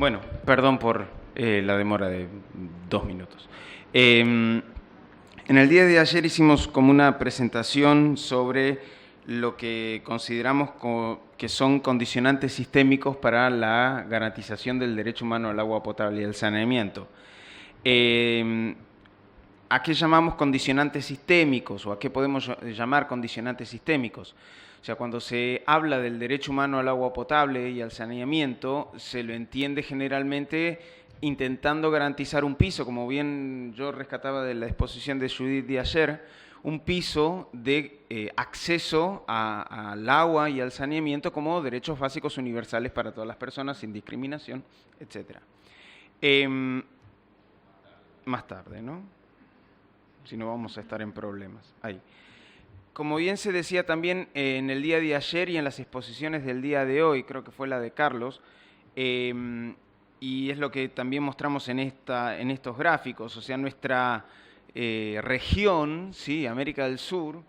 Bueno, perdón por la demora de 2 minutos. En el día de ayer hicimos como una presentación sobre lo que consideramos que son condicionantes sistémicos para la garantización del derecho humano al agua potable y al saneamiento. ¿A qué llamamos condicionantes sistémicos o a qué podemos llamar condicionantes sistémicos? O sea, cuando se habla del derecho humano al agua potable y al saneamiento, se lo entiende generalmente intentando garantizar un piso, como bien yo rescataba de la exposición de Judith de ayer, un piso de acceso al agua y al saneamiento como derechos básicos universales para todas las personas, sin discriminación, etc. Más tarde, ¿no? Si no vamos a estar en problemas. Ahí. Como bien se decía también en el día de ayer y en las exposiciones del día de hoy, creo que fue la de Carlos, y es lo que también mostramos en estos gráficos, o sea, nuestra región, ¿sí? América del Sur,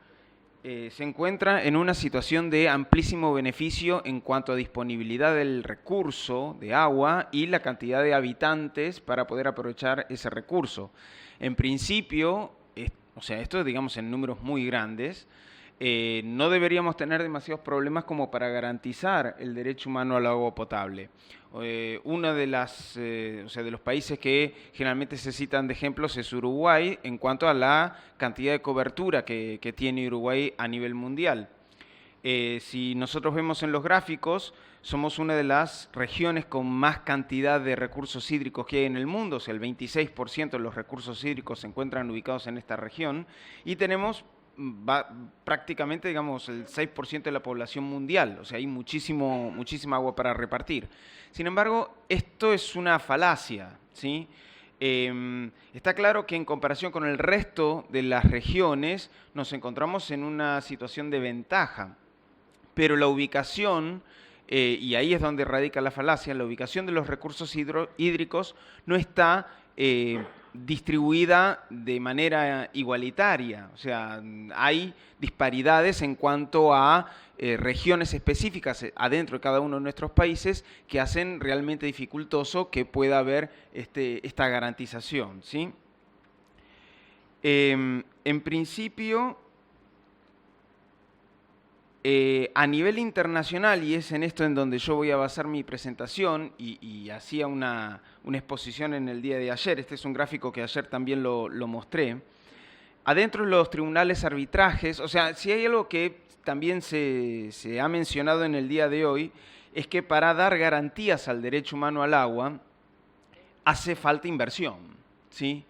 se encuentra en una situación de amplísimo beneficio en cuanto a disponibilidad del recurso de agua y la cantidad de habitantes para poder aprovechar ese recurso. En principio, o sea, esto digamos en números muy grandes, no deberíamos tener demasiados problemas como para garantizar el derecho humano al agua potable. Uno de los países que generalmente se citan de ejemplos es Uruguay en cuanto a la cantidad de cobertura que tiene Uruguay a nivel mundial. Si nosotros vemos en los gráficos, somos una de las regiones con más cantidad de recursos hídricos que hay en el mundo, o sea, el 26% de los recursos hídricos se encuentran ubicados en esta región, y tenemos prácticamente, digamos, el 6% de la población mundial, o sea, hay muchísima agua para repartir. Sin embargo, esto es una falacia, ¿sí? Está claro que en comparación con el resto de las regiones nos encontramos en una situación de ventaja, pero la ubicación, y ahí es donde radica la falacia, la ubicación de los recursos hídricos no está distribuida de manera igualitaria. O sea, hay disparidades en cuanto a regiones específicas adentro de cada uno de nuestros países que hacen realmente dificultoso que pueda haber esta garantización, ¿sí? En principio, a nivel internacional, y es en esto en donde yo voy a basar mi presentación, y hacía una exposición en el día de ayer, este es un gráfico que ayer también lo mostré, adentro de los tribunales arbitrajes, o sea, si hay algo que también se ha mencionado en el día de hoy, es que para dar garantías al derecho humano al agua, hace falta inversión, ¿sí?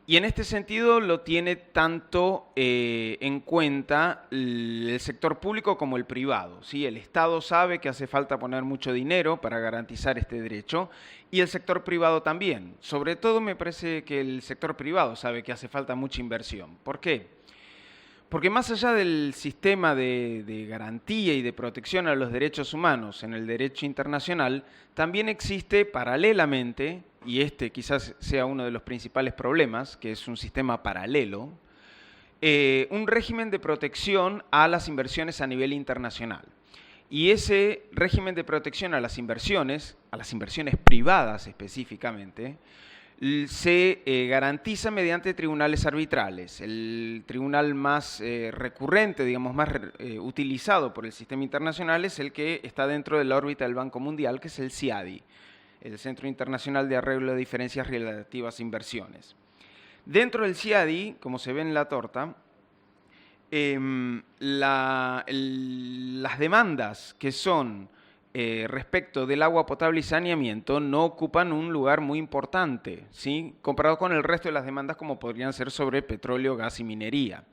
Y en este sentido lo tiene tanto en cuenta el sector público como el privado, ¿sí? El Estado sabe que hace falta poner mucho dinero para garantizar este derecho y el sector privado también. Sobre todo me parece que el sector privado sabe que hace falta mucha inversión. ¿Por qué? Porque más allá del sistema de garantía y de protección a los derechos humanos en el derecho internacional, también existe paralelamente, y este quizás sea uno de los principales problemas, que es un sistema paralelo, un régimen de protección a las inversiones a nivel internacional. Y ese régimen de protección a las inversiones privadas específicamente, se garantiza mediante tribunales arbitrales. El tribunal más recurrente, digamos, más utilizado por el sistema internacional es el que está dentro de la órbita del Banco Mundial, que es el CIADI, el Centro Internacional de Arreglo de Diferencias Relativas a Inversiones. Dentro del CIADI, como se ve en la torta, las demandas que son respecto del agua potable y saneamiento no ocupan un lugar muy importante, ¿sí? Comparado con el resto de las demandas como podrían ser sobre petróleo, gas y minería.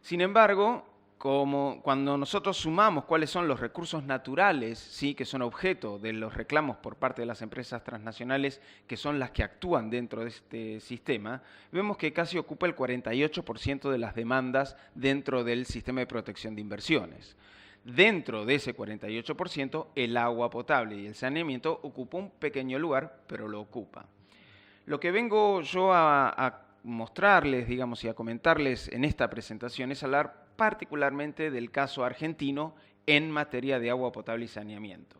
Sin embargo, cuando nosotros sumamos cuáles son los recursos naturales, ¿sí? Que son objeto de los reclamos por parte de las empresas transnacionales, que son las que actúan dentro de este sistema, vemos que casi ocupa el 48% de las demandas dentro del sistema de protección de inversiones. Dentro de ese 48%, el agua potable y el saneamiento ocupa un pequeño lugar, pero lo ocupa. Lo que vengo yo a mostrarles, digamos, y a comentarles en esta presentación es hablar particularmente del caso argentino en materia de agua potable y saneamiento.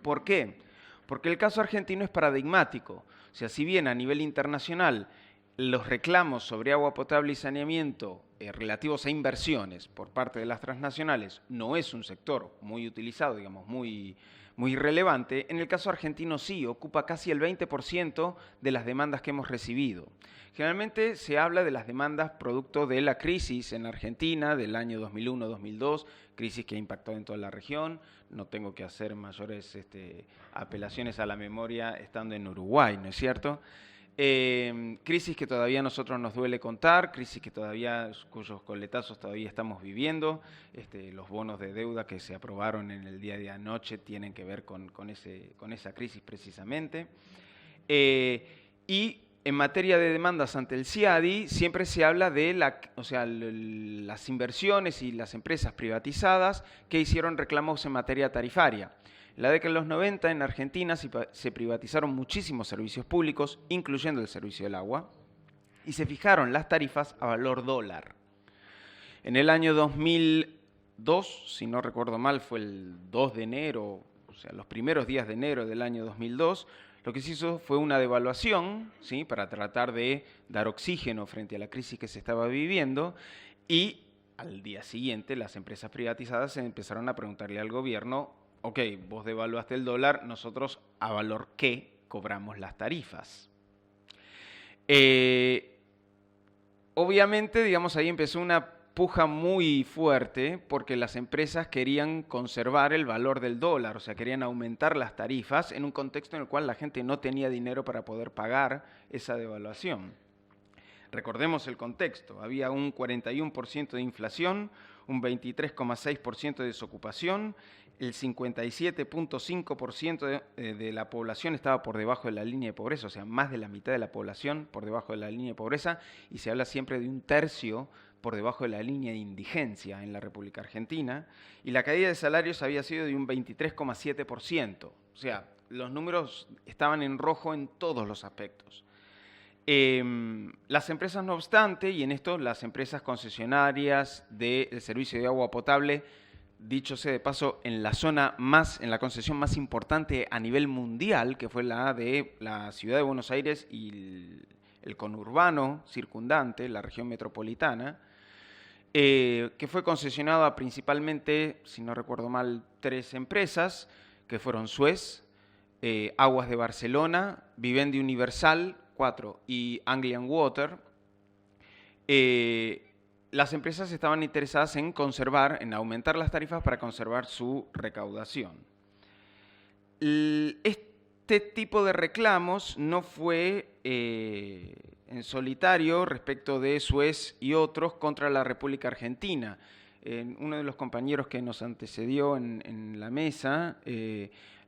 ¿Por qué? Porque el caso argentino es paradigmático. O sea, si bien a nivel internacional los reclamos sobre agua potable y saneamiento relativos a inversiones por parte de las transnacionales no es un sector muy utilizado, digamos, muy relevante, en el caso argentino sí, ocupa casi el 20% de las demandas que hemos recibido. Generalmente se habla de las demandas producto de la crisis en Argentina del año 2001-2002, crisis que ha impactado en toda la región. No tengo que hacer mayores apelaciones a la memoria estando en Uruguay, ¿no es cierto? Crisis que todavía a nosotros nos duele contar, crisis que todavía, cuyos coletazos todavía estamos viviendo. Los bonos de deuda que se aprobaron en el día de anoche tienen que ver con esa crisis precisamente. Y en materia de demandas ante el CIADI, siempre se habla de las inversiones y las empresas privatizadas que hicieron reclamos en materia tarifaria. En la década de los 90 en Argentina se privatizaron muchísimos servicios públicos, incluyendo el servicio del agua, y se fijaron las tarifas a valor dólar. En el año 2002, si no recuerdo mal, fue el 2 de enero, o sea, los primeros días de enero del año 2002, lo que se hizo fue una devaluación, ¿sí?, para tratar de dar oxígeno frente a la crisis que se estaba viviendo, y al día siguiente las empresas privatizadas se empezaron a preguntarle al gobierno: ok, vos devaluaste el dólar, nosotros a valor qué cobramos las tarifas. Obviamente, digamos, ahí empezó una puja muy fuerte porque las empresas querían conservar el valor del dólar, o sea, querían aumentar las tarifas en un contexto en el cual la gente no tenía dinero para poder pagar esa devaluación. Recordemos el contexto: había un 41% de inflación, un 23,6% de desocupación, el 57,5% de la población estaba por debajo de la línea de pobreza, o sea, más de la mitad de la población por debajo de la línea de pobreza, y se habla siempre de un tercio por debajo de la línea de indigencia en la República Argentina, y la caída de salarios había sido de un 23,7%, o sea, los números estaban en rojo en todos los aspectos. Las empresas, no obstante, y en esto las empresas concesionarias del servicio de agua potable, dicho sea de paso, en la concesión más importante a nivel mundial, que fue la de la ciudad de Buenos Aires y el conurbano circundante, la región metropolitana, que fue concesionada principalmente, si no recuerdo mal, 3 empresas, que fueron Suez, Aguas de Barcelona, Vivendi Universal, 4, y Anglian Water. Las empresas estaban interesadas en aumentar las tarifas para conservar su recaudación. Este tipo de reclamos no fue en solitario respecto de Suez y otros contra la República Argentina. Uno de los compañeros que nos antecedió en la mesa,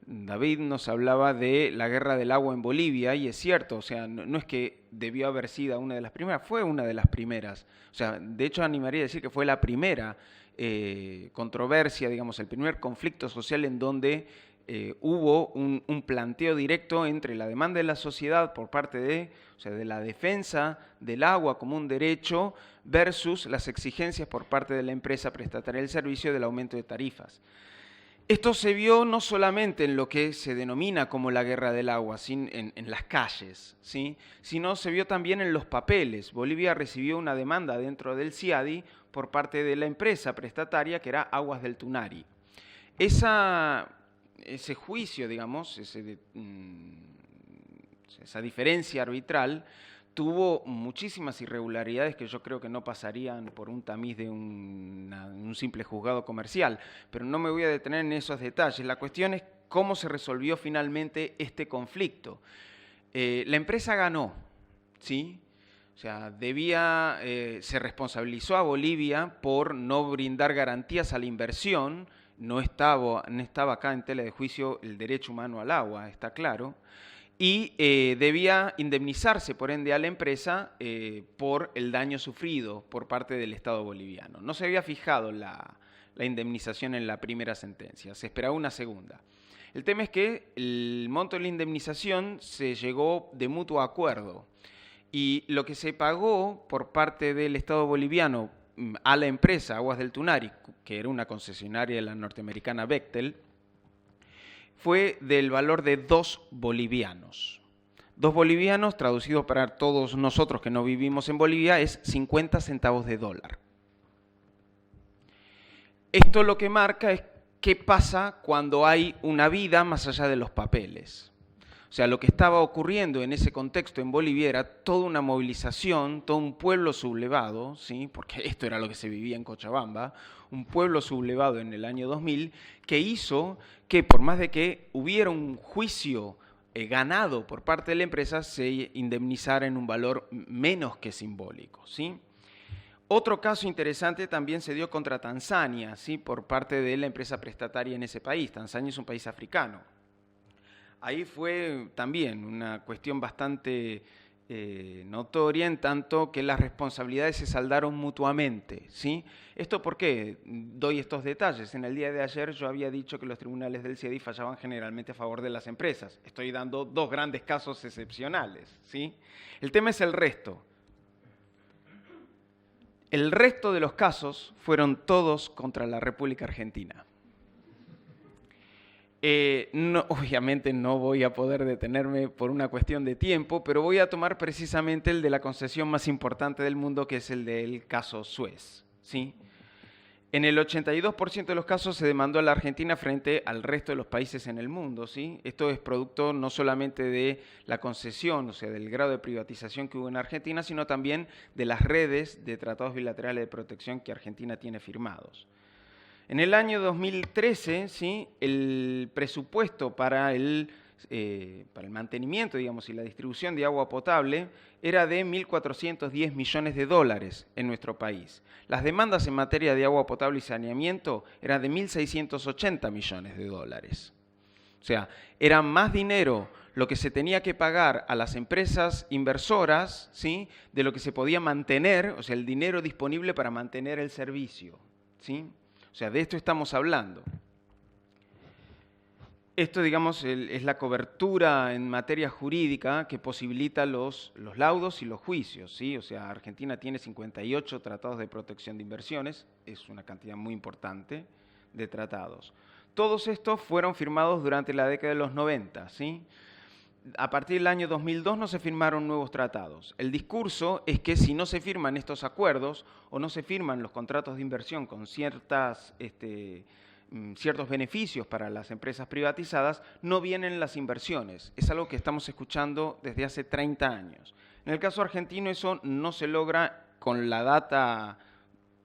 David, nos hablaba de la guerra del agua en Bolivia, y es cierto, o sea, no es que debió haber sido una de las primeras, fue una de las primeras. O sea, de hecho animaría a decir que fue la primera controversia, digamos, el primer conflicto social en donde hubo un planteo directo entre la demanda de la sociedad por parte de la defensa del agua como un derecho versus las exigencias por parte de la empresa prestataria del servicio del aumento de tarifas. Esto se vio no solamente en lo que se denomina como la guerra del agua, en las calles, ¿sí?, sino se vio también en los papeles. Bolivia recibió una demanda dentro del CIADI por parte de la empresa prestataria, que era Aguas del Tunari. Ese juicio, digamos, esa diferencia arbitral, tuvo muchísimas irregularidades que yo creo que no pasarían por un tamiz de un simple juzgado comercial, pero no me voy a detener en esos detalles. La cuestión es cómo se resolvió finalmente este conflicto. La empresa ganó, ¿sí? O sea, se responsabilizó a Bolivia por no brindar garantías a la inversión. No estaba acá en tela de juicio el derecho humano al agua, está claro. Y debía indemnizarse, por ende, a la empresa por el daño sufrido por parte del Estado boliviano. No se había fijado la indemnización en la primera sentencia, se esperaba una segunda. El tema es que el monto de la indemnización se llegó de mutuo acuerdo, y lo que se pagó por parte del Estado boliviano a la empresa Aguas del Tunari, que era una concesionaria de la norteamericana Bechtel, fue del valor de 2 bolivianos. 2 bolivianos, traducido para todos nosotros que no vivimos en Bolivia, es 50 centavos de dólar. Esto lo que marca es qué pasa cuando hay una vida más allá de los papeles. O sea, lo que estaba ocurriendo en ese contexto en Bolivia era toda una movilización, todo un pueblo sublevado, ¿sí? Porque esto era lo que se vivía en Cochabamba, un pueblo sublevado en el año 2000, que hizo que por más de que hubiera un juicio ganado por parte de la empresa, se indemnizara en un valor menos que simbólico, ¿sí? Otro caso interesante también se dio contra Tanzania, ¿sí? Por parte de la empresa prestataria en ese país. Tanzania es un país africano. Ahí fue también una cuestión bastante notoria, en tanto que las responsabilidades se saldaron mutuamente, ¿sí? ¿Esto por qué doy estos detalles? En el día de ayer yo había dicho que los tribunales del CIEDI fallaban generalmente a favor de las empresas. Estoy dando 2 grandes casos excepcionales, ¿sí? El tema es el resto. El resto de los casos fueron todos contra la República Argentina. Obviamente no voy a poder detenerme por una cuestión de tiempo, pero voy a tomar precisamente el de la concesión más importante del mundo, que es el del caso Suez, ¿sí? En el 82% de los casos se demandó a la Argentina frente al resto de los países en el mundo, ¿sí? Esto es producto no solamente de la concesión, o sea, del grado de privatización que hubo en Argentina, sino también de las redes de tratados bilaterales de protección que Argentina tiene firmados. En el año 2013, ¿sí? El presupuesto para el mantenimiento, digamos, y la distribución de agua potable era de 1.410 millones de dólares en nuestro país. Las demandas en materia de agua potable y saneamiento eran de 1.680 millones de dólares. O sea, era más dinero lo que se tenía que pagar a las empresas inversoras, ¿sí? De lo que se podía mantener, o sea, el dinero disponible para mantener el servicio, ¿sí? O sea, de esto estamos hablando. Esto, digamos, es la cobertura en materia jurídica que posibilita los laudos y los juicios, ¿sí? O sea, Argentina tiene 58 tratados de protección de inversiones, es una cantidad muy importante de tratados. Todos estos fueron firmados durante la década de los 90, ¿sí? A partir del año 2002 no se firmaron nuevos tratados. El discurso es que si no se firman estos acuerdos o no se firman los contratos de inversión con ciertos beneficios para las empresas privatizadas, no vienen las inversiones. Es algo que estamos escuchando desde hace 30 años. En el caso argentino eso no se logra con la data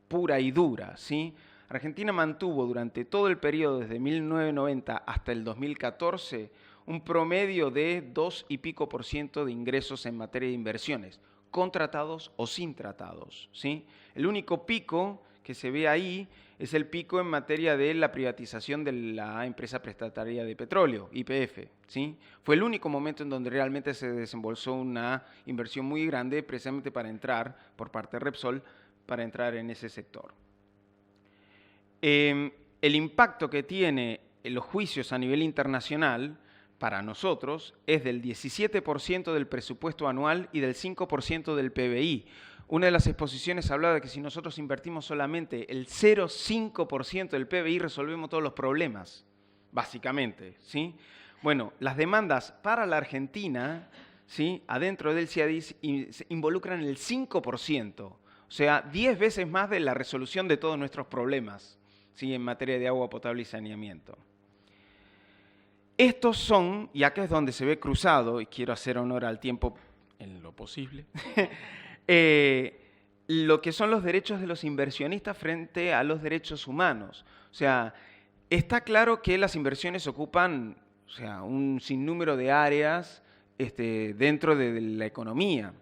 pura y dura, ¿sí? Argentina mantuvo durante todo el periodo desde 1990 hasta el 2014 un promedio de 2 y pico % de ingresos en materia de inversiones, con tratados o sin tratados, ¿sí? El único pico que se ve ahí es el pico en materia de la privatización de la empresa prestataria de petróleo, YPF, ¿sí? Fue el único momento en donde realmente se desembolsó una inversión muy grande precisamente para entrar, por parte de Repsol, para entrar en ese sector. El impacto que tiene en los juicios a nivel internacional para nosotros es del 17% del presupuesto anual y del 5% del PBI. Una de las exposiciones hablaba de que si nosotros invertimos solamente el 0,5% del PBI resolvemos todos los problemas, básicamente, ¿sí? Bueno, las demandas para la Argentina, ¿sí? Adentro del CIADIS involucran el 5%, o sea, 10 veces más de la resolución de todos nuestros problemas, ¿sí? En materia de agua potable y saneamiento. Estos son, y acá es donde se ve cruzado, y quiero hacer honor al tiempo en lo posible, lo que son los derechos de los inversionistas frente a los derechos humanos. O sea, está claro que las inversiones ocupan, o sea, un sinnúmero de áreas dentro de la economía.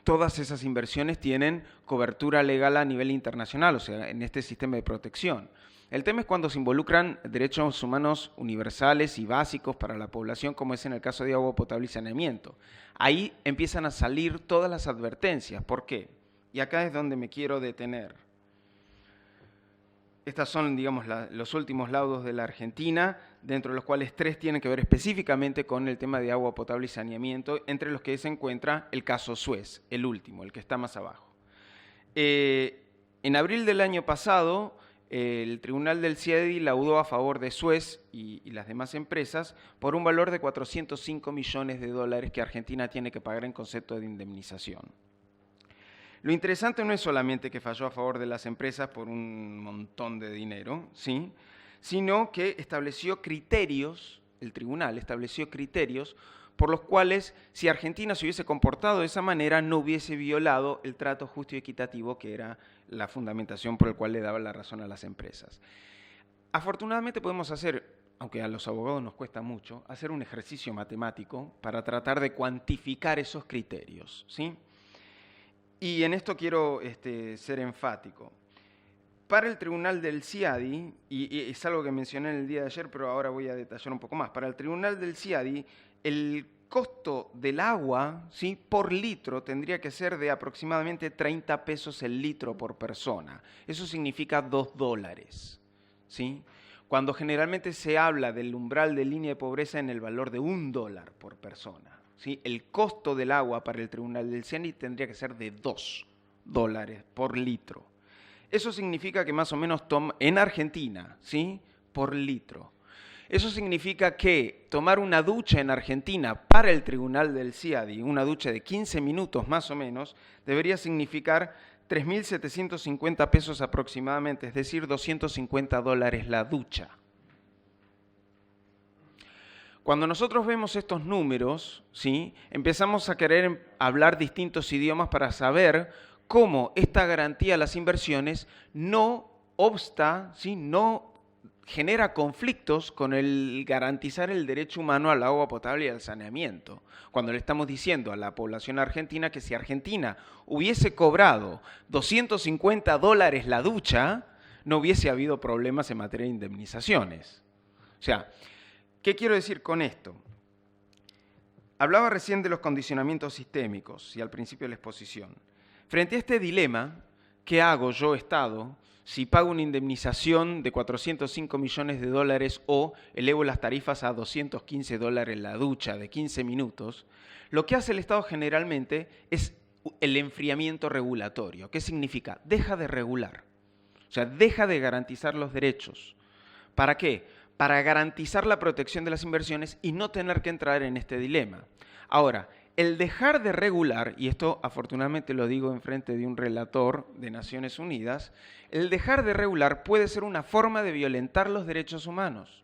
Todas esas inversiones tienen cobertura legal a nivel internacional, o sea, en este sistema de protección. El tema es cuando se involucran derechos humanos universales y básicos para la población, como es en el caso de agua potable y saneamiento. Ahí empiezan a salir todas las advertencias. ¿Por qué? Y acá es donde me quiero detener. Estas son, digamos, los últimos laudos de la Argentina, dentro de los cuales 3 tienen que ver específicamente con el tema de agua potable y saneamiento, entre los que se encuentra el caso Suez, el último, el que está más abajo. En abril del año pasado, el tribunal del CIADI laudó a favor de Suez y las demás empresas por un valor de 405 millones de dólares que Argentina tiene que pagar en concepto de indemnización. Lo interesante no es solamente que falló a favor de las empresas por un montón de dinero, ¿sí?, sino que estableció criterios, el tribunal estableció criterios por los cuales, si Argentina se hubiese comportado de esa manera, no hubiese violado el trato justo y equitativo, que era la fundamentación por el cual le daba la razón a las empresas. Afortunadamente podemos hacer, aunque a los abogados nos cuesta mucho, hacer un ejercicio matemático para tratar de cuantificar esos criterios, ¿sí? Y en esto quiero ser enfático. Para el tribunal del CIADI, y es algo que mencioné en el día de ayer, pero ahora voy a detallar un poco más. Para el tribunal del CIADI, el costo del agua, ¿sí?, por litro tendría que ser de aproximadamente 30 pesos el litro por persona. Eso significa $2, ¿sí? Cuando generalmente se habla del umbral de línea de pobreza en el valor de $1 por persona, ¿sí? El costo del agua para el tribunal del CIADI tendría que ser de $2 por litro. Eso significa que más o menos en Argentina, ¿sí?, por litro. Eso significa que tomar una ducha en Argentina para el tribunal del CIADI, una ducha de 15 minutos más o menos, debería significar 3.750 pesos aproximadamente, es decir, $250 la ducha. Cuando nosotros vemos estos números, ¿sí?, empezamos a querer hablar distintos idiomas para saber cómo esta garantía a las inversiones no obsta, ¿sí?, no genera conflictos con el garantizar el derecho humano al agua potable y al saneamiento. Cuando le estamos diciendo a la población argentina que si Argentina hubiese cobrado $250 la ducha, no hubiese habido problemas en materia de indemnizaciones. O sea, ¿qué quiero decir con esto? Hablaba recién de los condicionamientos sistémicos y al principio de la exposición. Frente a este dilema, ¿qué hago yo, Estado, si pago una indemnización de 405 millones de dólares o elevo las tarifas a $215 la ducha de 15 minutos? Lo que hace el Estado generalmente es el enfriamiento regulatorio. ¿Qué significa? Deja de regular, o sea, deja de garantizar los derechos. ¿Para qué? Para garantizar la protección de las inversiones y no tener que entrar en este dilema. Ahora, el dejar de regular, y esto afortunadamente lo digo en frente de un relator de Naciones Unidas, el dejar de regular puede ser una forma de violentar los derechos humanos.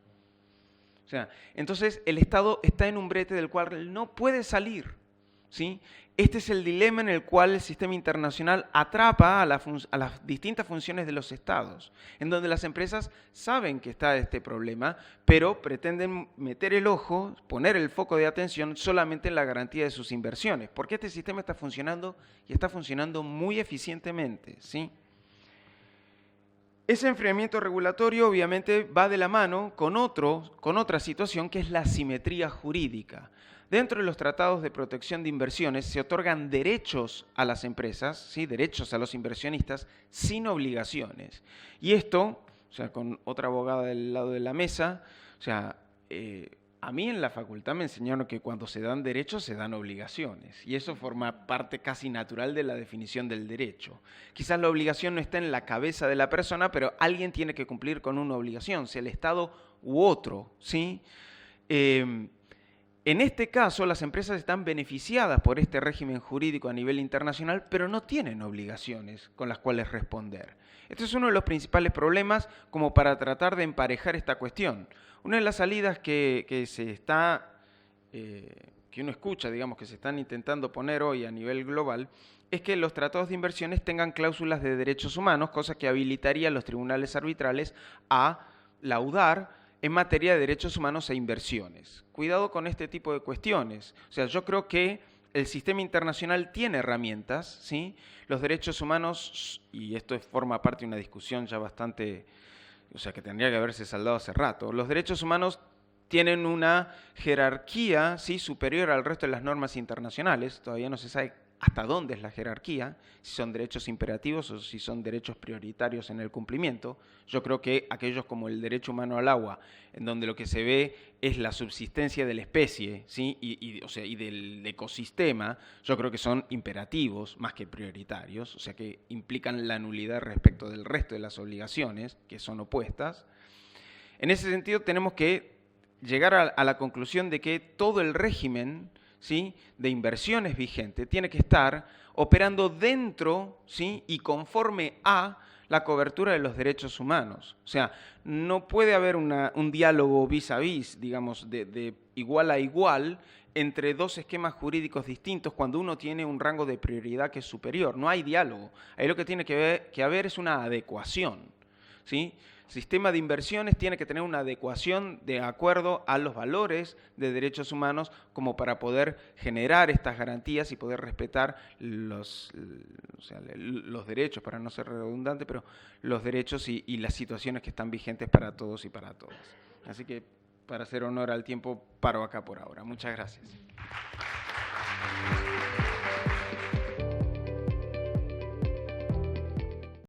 O sea, entonces el Estado está en un brete del cual no puede salir, ¿sí? Este es el dilema en el cual el sistema internacional atrapa a las distintas funciones de los estados, en donde las empresas saben que está este problema, pero pretenden meter el ojo, poner el foco de atención solamente en la garantía de sus inversiones, porque este sistema está funcionando y está funcionando muy eficientemente, ¿sí? Ese enfriamiento regulatorio obviamente va de la mano con otra situación que es la asimetría jurídica. Dentro de los tratados de protección de inversiones se otorgan derechos a las empresas, ¿sí?, derechos a los inversionistas sin obligaciones. Y esto, o sea, con otra abogada del lado de la mesa, o sea, a mí en la facultad me enseñaron que cuando se dan derechos se dan obligaciones. Y eso forma parte casi natural de la definición del derecho. Quizás la obligación no está en la cabeza de la persona, pero alguien tiene que cumplir con una obligación, sea el Estado u otro, ¿sí? En este caso, las empresas están beneficiadas por este régimen jurídico a nivel internacional, pero no tienen obligaciones con las cuales responder. Este es uno de los principales problemas como para tratar de emparejar esta cuestión. Una de las salidas que uno escucha, digamos, que se están intentando poner hoy a nivel global, es que los tratados de inversiones tengan cláusulas de derechos humanos, cosa que habilitaría a los tribunales arbitrales a laudar en materia de derechos humanos e inversiones. Cuidado con este tipo de cuestiones. O sea, yo creo que el sistema internacional tiene herramientas, ¿sí? Los derechos humanos, y esto forma parte de una discusión ya bastante, o sea, que tendría que haberse saldado hace rato, los derechos humanos tienen una jerarquía, ¿sí?, superior al resto de las normas internacionales. Todavía no se sabe hasta dónde es la jerarquía, si son derechos imperativos o si son derechos prioritarios en el cumplimiento. Yo creo que aquellos como el derecho humano al agua, en donde lo que se ve es la subsistencia de la especie, ¿sí? O sea, y del ecosistema, yo creo que son imperativos más que prioritarios, o sea que implican la nulidad respecto del resto de las obligaciones, que son opuestas. En ese sentido tenemos que llegar a la conclusión de que todo el régimen, ¿sí?, de inversiones vigente tiene que estar operando dentro, ¿sí?, y conforme a la cobertura de los derechos humanos. O sea, no puede haber un diálogo vis a vis, digamos, de igual a igual entre dos esquemas jurídicos distintos cuando uno tiene un rango de prioridad que es superior. No hay diálogo. Ahí lo que tiene que haber es una adecuación, ¿sí? El sistema de inversiones tiene que tener una adecuación de acuerdo a los valores de derechos humanos como para poder generar estas garantías y poder respetar los derechos, para no ser redundante, pero los derechos y las situaciones que están vigentes para todos y para todas. Así que, para hacer honor al tiempo, paro acá por ahora. Muchas gracias.